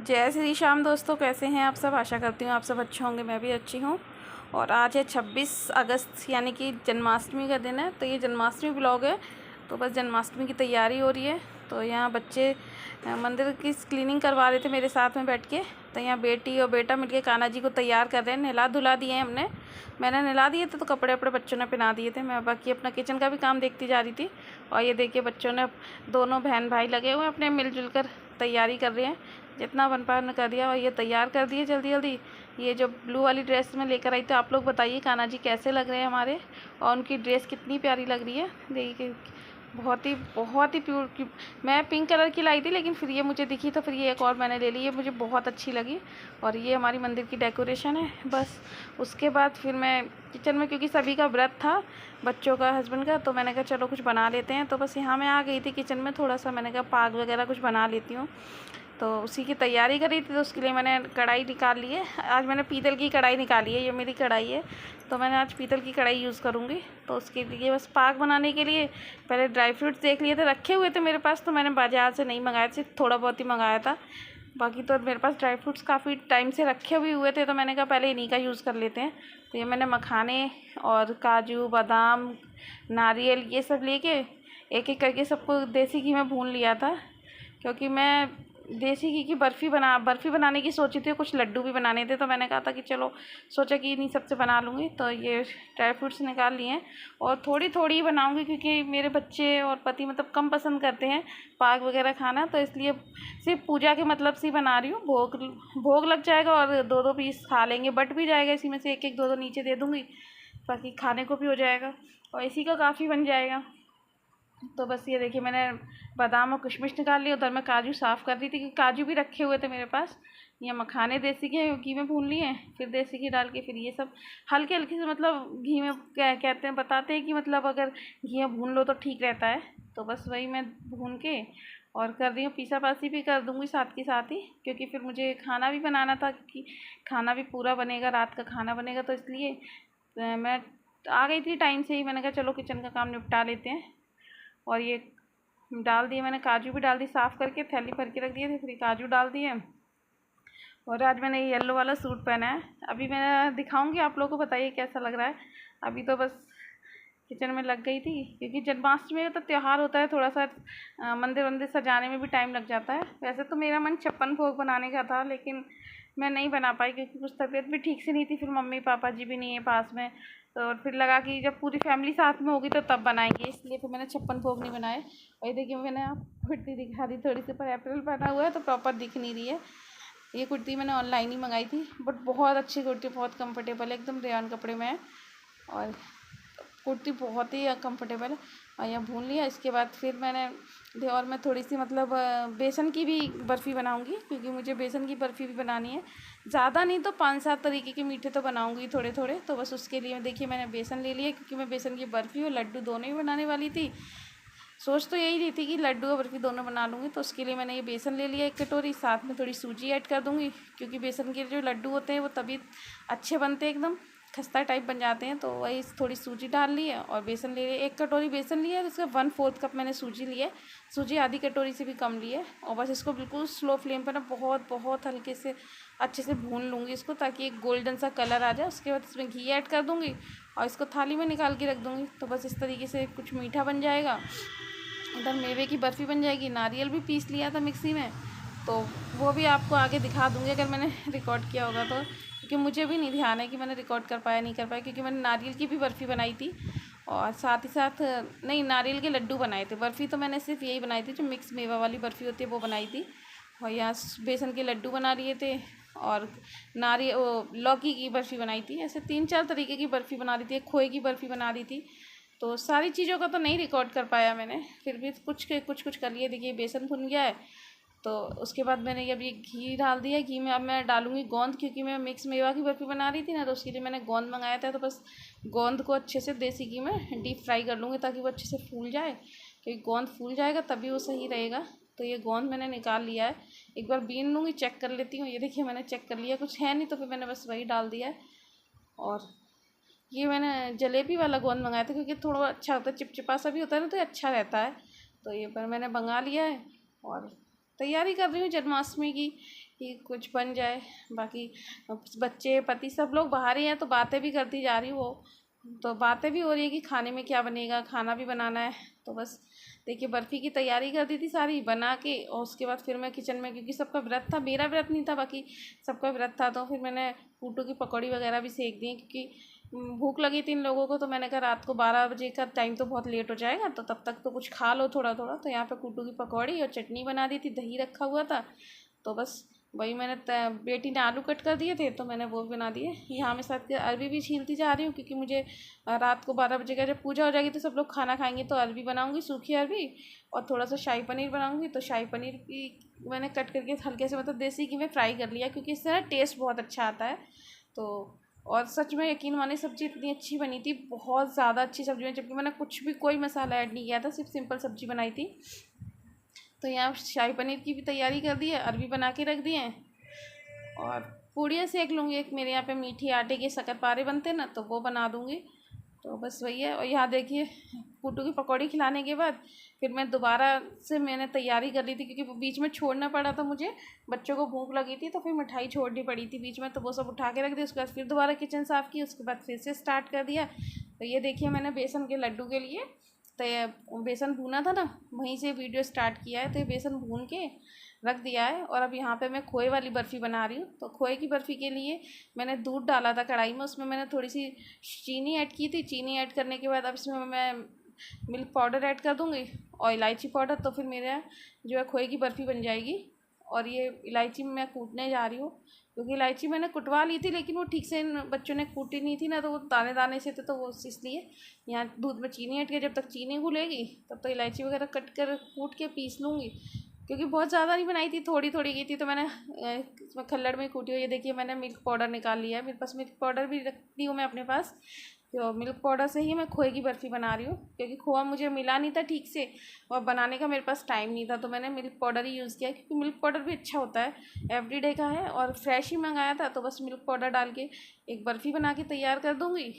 जय श्री श्याम दोस्तों, कैसे हैं आप सब। आशा करती हूँ आप सब अच्छे होंगे, मैं भी अच्छी हूँ। और आज है 26 अगस्त यानी कि जन्माष्टमी का दिन है। तो ये जन्माष्टमी ब्लॉग है। तो बस जन्माष्टमी की तैयारी हो रही है। तो यहाँ बच्चे मंदिर की क्लीनिंग करवा रहे थे मेरे साथ में बैठ के। तो यहाँ बेटी और बेटा मिलके कान्हा जी को तैयार कर रहे हैं। नहला धुला दिए हैं मैंने नहला दिए थे, तो कपड़े वपड़े बच्चों ने पहना दिए थे। मैं बाकी अपना किचन का भी काम देखती जा रही थी। और ये देखिए बच्चों ने, दोनों बहन भाई लगे हुए हैं अपने, मिलजुल कर तैयारी कर रहे हैं। जितना बन पाया कर दिया और ये तैयार कर दिए जल्दी जल्दी। ये जो ब्लू वाली ड्रेस में लेकर आई, तो आप लोग बताइए कान्हा जी कैसे लग रहे हैं हमारे, और उनकी ड्रेस कितनी प्यारी लग रही है। देखिए बहुत ही प्योर। मैं पिंक कलर की लाई थी, लेकिन फिर ये मुझे दिखी तो फिर ये एक और मैंने ले ली। ये मुझे बहुत अच्छी लगी। और ये हमारी मंदिर की डेकोरेशन है। बस उसके बाद फिर मैं किचन में, क्योंकि सभी का व्रत था, बच्चों का, हस्बैंड का, तो मैंने कहा चलो कुछ बना लेते हैं। तो बस यहाँ मैं आ गई थी किचन में थोड़ा सा। मैंने कहा पाग वगैरह कुछ बना लेती हूँ। तो उसी की तैयारी कर रही थी। तो उसके लिए मैंने कढ़ाई निकाल ली है। आज मैंने पीतल की कढ़ाई निकाली है। ये मेरी कढ़ाई है, तो मैंने आज पीतल की कढ़ाई यूज़ करूँगी। तो उसके लिए बस पाक बनाने के लिए पहले ड्राई फ्रूट्स देख लिए थे, रखे हुए थे मेरे पास। तो मैंने बाज़ार से नहीं मंगाया, सिर्फ थोड़ा बहुत ही मंगाया था। बाकी तो मेरे पास ड्राई फ्रूट्स काफ़ी टाइम से रखे भी हुए थे। तो मैंने कहा पहले इन्हीं का यूज़ कर लेते हैं। तो ये मैंने मखाने और काजू, बादाम, नारियल, ये सब लेके एक एक करके सबको देसी घी में भून लिया था। क्योंकि मैं देसी घी की बर्फ़ी बनाने की सोची थी। कुछ लड्डू भी बनाने थे, तो मैंने कहा था कि चलो, सोचा कि इन्हीं सबसे बना लूँगी। तो ये ड्राई फ्रूट्स निकाल लिए हैं और थोड़ी थोड़ी ही बनाऊँगी, क्योंकि मेरे बच्चे और पति मतलब कम पसंद करते हैं पाक वगैरह खाना। तो इसलिए सिर्फ पूजा के मतलब से ही बना रही हूँ। भोग लग जाएगा और दो दो पीस खा लेंगे, बट भी जाएगा। इसी में से एक एक दो दो नीचे दे दूँगी, बाकी खाने को भी हो जाएगा और इसी का काफ़ी बन जाएगा। तो बस ये देखिए मैंने बादाम और किशमिश निकाल ली। उधर मैं काजू साफ़ कर रही थी, क्योंकि काजू भी रखे हुए थे मेरे पास। ये मखाने देसी घी में भून लिए, फिर देसी घी डाल के फिर ये सब हल्के हल्के से, मतलब घी में क्या कहते हैं, बताते हैं कि मतलब अगर घी में भून लो तो ठीक रहता है। तो बस वही मैं भून के और कर रही हूँ। पीसा पासी भी कर दूँगी साथ के साथ ही, क्योंकि फिर मुझे खाना भी बनाना था, कि खाना भी पूरा बनेगा, रात का खाना बनेगा। तो इसलिए मैं आ गई थी टाइम से ही। मैंने कहा चलो किचन का काम निपटा लेते हैं। और ये डाल दिए मैंने, काजू भी डाल दी, साफ़ करके थैली भर के रख दिए थे, फिर काजू डाल दिए। और आज मैंने ये येलो वाला सूट पहना है। अभी मैं दिखाऊंगी आप लोगों को, बताइए कैसा लग रहा है। अभी तो बस किचन में लग गई थी, क्योंकि जन्माष्टमी का तो त्यौहार होता है, थोड़ा सा मंदिर वंदिर सजाने में भी टाइम लग जाता है। वैसे तो मेरा मन 56 भोग बनाने का था, लेकिन मैं नहीं बना पाई, क्योंकि कुछ तबीयत भी ठीक से नहीं थी। फिर मम्मी पापा जी भी नहीं है पास में, तो फिर लगा कि जब पूरी फैमिली साथ में होगी तो तब बनाएंगे, इसलिए फिर मैंने 56 भोग नहीं बनाए। और ये देखिए मैंने आप कुर्ती दिखा दी थोड़ी सी, पर अप्रैल पहना हुआ है तो प्रॉपर दिख नहीं रही है। ये कुर्ती मैंने ऑनलाइन ही मंगाई थी, बट बहुत अच्छी कुर्ती, बहुत कंफर्टेबल है, एकदम रेयन कपड़े में है। और कुर्ती बहुत ही कंफर्टेबल है। और यह भून लिया। इसके बाद फिर मैंने और मैं थोड़ी सी मतलब बेसन की भी बर्फ़ी बनाऊंगी, क्योंकि मुझे बेसन की बर्फ़ी भी बनानी है। ज़्यादा नहीं तो 5-7 तरीके के मीठे तो बनाऊंगी थोड़े थोड़े। तो बस उसके लिए देखिए मैंने बेसन ले लिया, क्योंकि मैं बेसन की बर्फ़ी और लड्डू दोनों ही बनाने वाली थी। सोच तो यही रही थी कि लड्डू और बर्फ़ी दोनों बना लूँगी। तो उसके लिए मैंने ये बेसन ले लिया 1 कटोरी, साथ में थोड़ी सूजी ऐड कर दूँगी, क्योंकि बेसन के जो लड्डू होते हैं वो तभी अच्छे बनते हैं, एकदम खस्ता टाइप बन जाते हैं। तो वही थोड़ी सूजी डाल ली है और बेसन ले लिया। 1 कटोरी बेसन लिया है, उसका 1/4 कप मैंने सूजी लिया है। सूजी आधी कटोरी से भी कम ली है। और बस इसको बिल्कुल स्लो फ्लेम पर ना बहुत बहुत हल्के से अच्छे से भून लूँगी इसको, ताकि एक गोल्डन सा कलर आ जाए। उसके बाद इसमें घी ऐड कर दूँगी और इसको थाली में निकाल के रख दूँगी। तो बस इस तरीके से कुछ मीठा बन जाएगा। इधर मेवे की बर्फ़ी बन जाएगी। नारियल भी पीस लिया था मिक्सी में, तो वो भी आपको आगे दिखा दूँगी अगर मैंने रिकॉर्ड किया होगा तो, क्योंकि मुझे भी नहीं ध्यान है कि मैंने रिकॉर्ड कर पाया नहीं कर पाया। क्योंकि मैंने नारियल की भी बर्फ़ी बनाई थी, और साथ ही साथ नहीं, नारियल के लड्डू बनाए थे। बर्फ़ी तो मैंने सिर्फ यही बनाई थी, जो मिक्स मेवा वाली बर्फ़ी होती है वो बनाई थी। और यहाँ बेसन के लड्डू बना लिए थे, और लौकी की बर्फ़ी बनाई थी। ऐसे 3-4 तरीके की बर्फ़ी बना दी थी। एक खोए की बर्फ़ी बना दी थी। तो सारी चीज़ों का तो नहीं रिकॉर्ड कर पाया मैंने, फिर भी कुछ कर लिए। देखिए बेसन भुन गया है। तो उसके बाद मैंने अब ये घी डाल दिया। घी में अब मैं डालूँगी गोंद, क्योंकि मैं मिक्स मेवा की बर्फ़ी बना रही थी ना, तो उसके लिए मैंने गोंद मंगाया था। तो बस गोंद को अच्छे से देसी घी में डीप फ्राई कर लूँगी, ताकि वो अच्छे से फूल जाए, क्योंकि गोंद फूल जाएगा तभी वो सही रहेगा। तो ये गोंद मैंने निकाल लिया है। एक बार बीन लूँगी, चेक कर लेती हूँ। ये देखिए मैंने चेक कर लिया, कुछ है नहीं, तो फिर मैंने बस वही डाल दिया है। और ये मैंने जलेबी वाला गोंद मंगाया था, क्योंकि थोड़ा अच्छा होता है, चिपचिपा सा भी होता है ना, तो ये अच्छा रहता है। तो ये पर मैंने मंगा लिया है। और तैयारी कर रही हूँ जन्माष्टमी की कि कुछ बन जाए। बाकी बच्चे पति सब लोग बाहर ही हैं तो बातें भी करती जा रही हूँ। वो तो बातें भी हो रही है कि खाने में क्या बनेगा, खाना भी बनाना है। तो बस देखिए बर्फ़ी की तैयारी कर दी थी सारी बना के, और उसके बाद फिर मैं किचन में, क्योंकि सबका व्रत था, मेरा व्रत नहीं था बाकी सबका व्रत था, तो फिर मैंने कूटू की पकौड़ी वगैरह भी सेक दी, क्योंकि भूख लगी थी इन लोगों को। तो मैंने कहा रात को 12 बजे का टाइम तो बहुत लेट हो जाएगा, तो तब तक तो कुछ खा लो थोड़ा थोड़ा। तो यहाँ पे कूटू की पकौड़ी और चटनी बना दी थी, दही रखा हुआ था, तो बस वही मैंने बेटी ने आलू कट कर दिए थे तो मैंने वो बना दिए। यहाँ मैं साथ अरबी भी छीलती जा रही हूँ, क्योंकि मुझे रात को 12 बजे का जब पूजा हो जाएगी तो सब लोग खाना खाएंगे, तो अरबी बनाऊँगी, सूखी अरबी, और थोड़ा सा शाही पनीर बनाऊँगी। तो शाही पनीर की मैंने कट करके हल्के से, मतलब देसी घी में फ्राई कर लिया, क्योंकि इससे ना टेस्ट बहुत अच्छा आता है। तो और सच में यकीन माने सब्ज़ी इतनी अच्छी बनी थी, बहुत ज़्यादा अच्छी सब्ज़ी बनी, जबकि मैंने कुछ भी कोई मसाला ऐड नहीं किया था, सिर्फ सिंपल सब्ज़ी बनाई थी। तो यहाँ शाही पनीर की भी तैयारी कर दी है, अरबी बना के रख दिए हैं, और पूड़ियाँ सेक लूँगी। एक मेरे यहाँ पे मीठी आटे के शक्करपारे बनते हैं ना, तो वो बना दूँगी। तो बस वही है। और यहाँ देखिए कूटू की पकौड़ी खिलाने के बाद फिर मैं दोबारा से मैंने तैयारी कर ली थी, क्योंकि बीच में छोड़ना पड़ा था मुझे, बच्चों को भूख लगी थी, तो फिर मिठाई छोड़नी पड़ी थी बीच में, तो वो सब उठा के रख दी। उसके बाद फिर दोबारा किचन साफ़ की, उसके बाद फिर से स्टार्ट कर दिया। तो ये देखिए मैंने बेसन के लड्डू के लिए तो ये बेसन भूना था ना, वहीं से वीडियो स्टार्ट किया है। तो ये बेसन भून के रख दिया है, और अब यहाँ पे मैं खोए वाली बर्फ़ी बना रही हूँ। तो खोए की बर्फ़ी के लिए मैंने दूध डाला था कढ़ाई में, उसमें मैंने थोड़ी सी चीनी ऐड की थी। चीनी ऐड करने के बाद अब इसमें मैं मिल्क पाउडर ऐड कर दूँगी और इलायची पाउडर, तो फिर मेरा जो है खोए की बर्फ़ी बन जाएगी। और ये इलायची मैं कूटने जा रही हूँ, क्योंकि इलायची मैंने कुटवा ली थी, लेकिन वो ठीक से बच्चों ने कूटी नहीं थी ना, तो वो दाने दाने से थे, तो वो इसलिए यहाँ दूध में चीनी ऐड किया। जब तक चीनी घुलेगी तब तक इलायची वगैरह कट कर कूट के पीस लूँगी, क्योंकि बहुत ज़्यादा नहीं बनाई थी, थोड़ी थोड़ी की थी, तो मैंने इसमें खल्लड़ में कूटी हुई। ये देखिए मैंने मिल्क पाउडर निकाल लिया है, मेरे पास मिल्क पाउडर भी रखती हूँ मैं अपने पास। तो मिल्क पाउडर से ही मैं खोए की बर्फ़ी बना रही हूँ, क्योंकि खोआ मुझे मिला नहीं था ठीक से, और बनाने का मेरे पास टाइम नहीं था, तो मैंने मिल्क पाउडर ही यूज़ किया, क्योंकि मिल्क पाउडर भी अच्छा होता है, एवरीडे का है और फ्रेश ही मंगाया था। तो बस मिल्क पाउडर डाल के एक बर्फ़ी बना के तैयार कर दूँगी।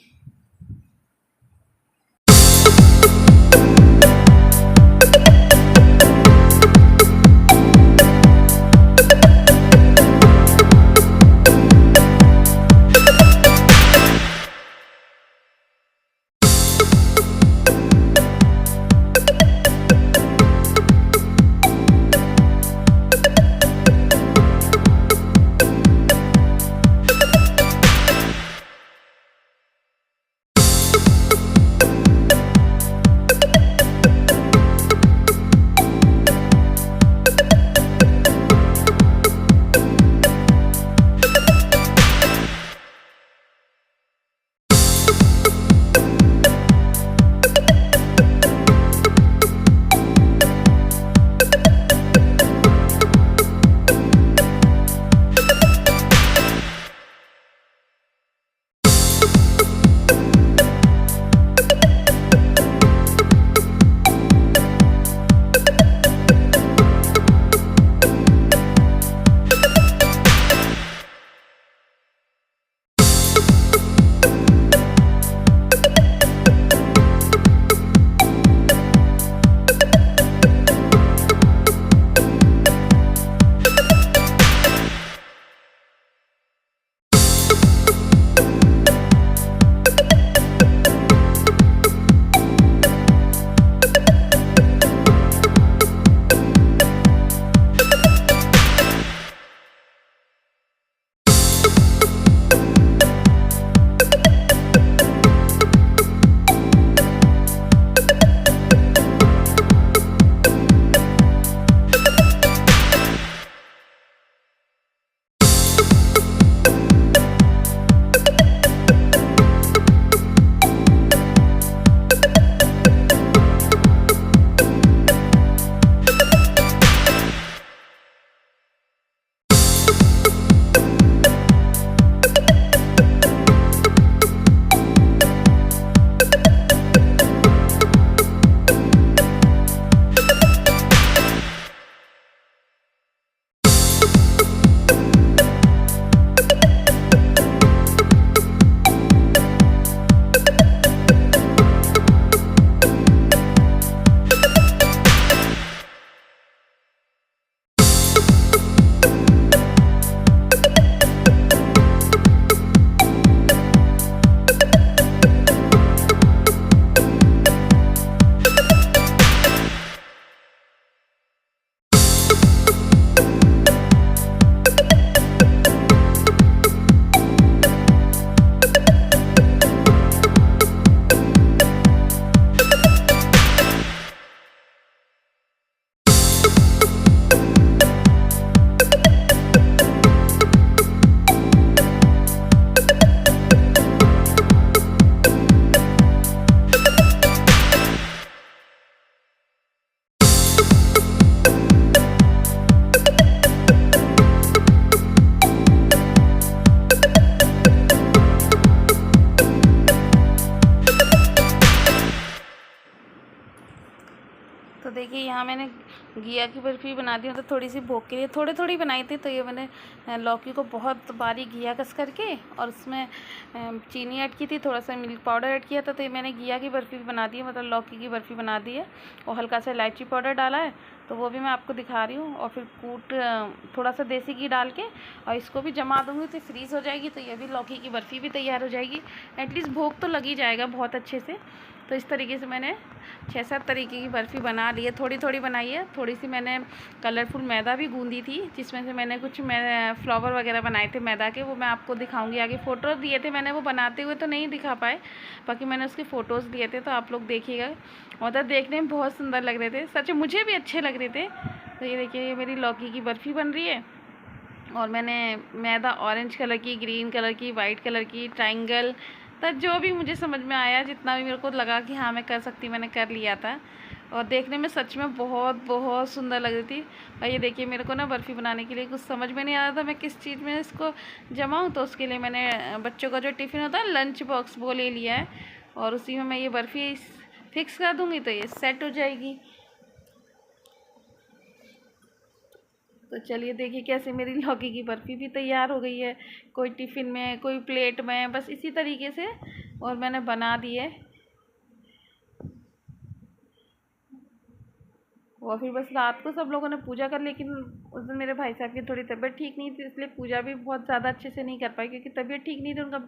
यहाँ मैंने घिया की बर्फ़ी बना दी, मतलब थोड़ी सी भोग के लिए थोड़ी थोड़ी बनाई थी। तो ये मैंने लौकी को बहुत बारीक घिया कस करके और उसमें चीनी ऐड की थी, थोड़ा सा मिल्क पाउडर ऐड किया था। तो ये मैंने घिया की बर्फ़ी बना दी है, मतलब लौकी की बर्फ़ी बना दी है। और हल्का सा इलायची पाउडर डाला है, तो वो भी मैं आपको दिखा रही हूँ। और फिर थोड़ा सा देसी घी डाल के और इसको भी जमा दूँगी तो फ्रीज़ हो जाएगी। तो ये भी लौकी की बर्फ़ी भी तैयार हो जाएगी। एटलीस्ट भोग तो लग ही जाएगा बहुत अच्छे से। तो इस तरीके से मैंने 6-7 तरीके की बर्फ़ी बना ली है, थोड़ी थोड़ी बनाई है। थोड़ी सी मैंने कलरफुल मैदा भी गूँदी थी, जिसमें से मैंने कुछ फ्लावर वगैरह बनाए थे मैदा के, वो मैं आपको दिखाऊंगी आगे। फ़ोटो दिए थे मैंने, वो बनाते हुए तो नहीं दिखा पाए, बाकी मैंने उसके फ़ोटोज़ दिए थे, तो आप लोग देखिएगा। मतलब देखने में बहुत सुंदर लग रहे थे, सच मुझे भी अच्छे लग रहे थे। तो ये देखिए, ये मेरी लौकी की बर्फ़ी बन रही है। और मैंने मैदा ऑरेंज कलर की, ग्रीन कलर की, वाइट कलर की, ट्रायंगल, तो जो भी मुझे समझ में आया, जितना भी मेरे को लगा कि हाँ मैं कर सकती, मैंने कर लिया था। और देखने में सच में बहुत बहुत सुंदर लग रही थी। और ये देखिए, मेरे को ना बर्फ़ी बनाने के लिए कुछ समझ में नहीं आ रहा था मैं किस चीज़ में इसको जमाऊँ। तो उसके लिए मैंने बच्चों का जो टिफ़िन होता है लंच बॉक्स, वो ले लिया है। और उसी में मैं ये बर्फ़ी फिक्स कर दूँगी तो ये सेट हो जाएगी। तो चलिए देखिए कैसे मेरी लौकी की बर्फ़ी भी तैयार हो गई है, कोई टिफ़िन में, कोई प्लेट में, बस इसी तरीके से। और मैंने बना दी है। और फिर बस रात को सब लोगों ने पूजा कर, लेकिन उस दिन मेरे भाई साहब की थोड़ी तबीयत ठीक नहीं थी, इसलिए पूजा भी बहुत ज़्यादा अच्छे से नहीं कर पाई, क्योंकि तबीयत ठीक नहीं थी उनका,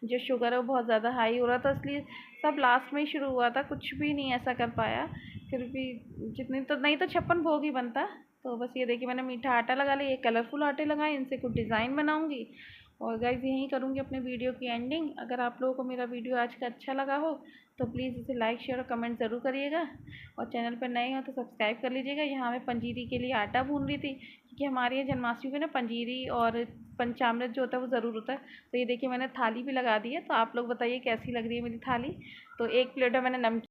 जो शुगर है वो बहुत ज़्यादा हाई हो रहा था, इसलिए सब लास्ट में ही शुरू हुआ था, कुछ भी नहीं ऐसा कर पाया। फिर भी जितनी तो नहीं तो 56 भोग ही बनता। तो बस ये देखिए, मैंने मीठा आटा लगा लिया, ये कलरफुल आटे लगाए, इनसे कुछ डिज़ाइन बनाऊँगी। और गाइज़ यहीं करूँगी अपने वीडियो की एंडिंग। अगर आप लोगों को मेरा वीडियो आज का अच्छा लगा हो तो प्लीज़ इसे लाइक, शेयर और कमेंट ज़रूर करिएगा। और चैनल पर नए हो तो सब्सक्राइब कर लीजिएगा। यहाँ मैं पंजीरी के लिए आटा भून रही थी, क्योंकि हमारे यहाँ जन्माष्टमी में ना पंजीरी और पंचामृत जो होता है वो ज़रूर होता है। तो ये देखिए, मैंने थाली भी लगा दी है। तो आप लोग बताइए कैसी लग रही है मेरी थाली। तो एक प्लेट में मैंने नमकीन